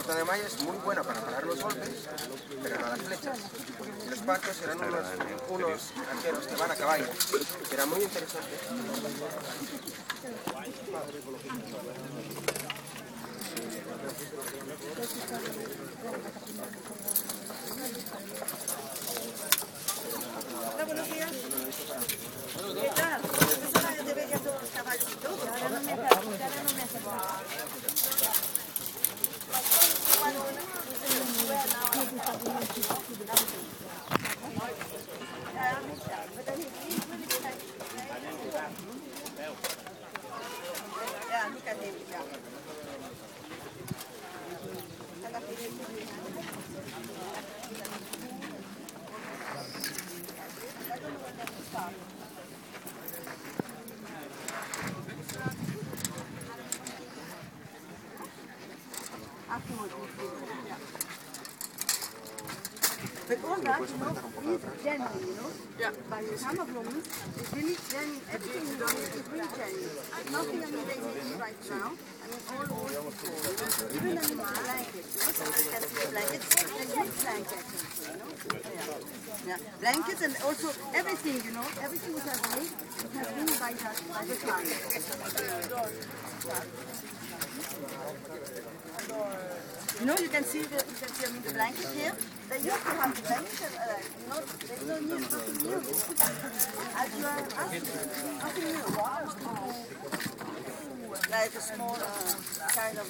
corta de malla es muy buena para parar los golpes, pero no las flechas. Y los pacos eran unos arqueros que van a caballo, que era muy interesante. Hola, buenos días. ¿Qué tal? Yo te veía todos los caballos y todo. Ahora no me hace Yeah, look at him. Yeah. But all that, is genuine, Yeah. By some of them, it's really genuine. Everything you do is really genuine. Nothing they make right now. I mean, all old people. Even the blankets, you can see blankets. They're good blankets, Yeah. Blankets and also everything, everything which has made, it has been by the client. You can see the blanket here. They used to have the blanket, there's no new, nothing new. As you are asking, nothing new. Like a small kind of...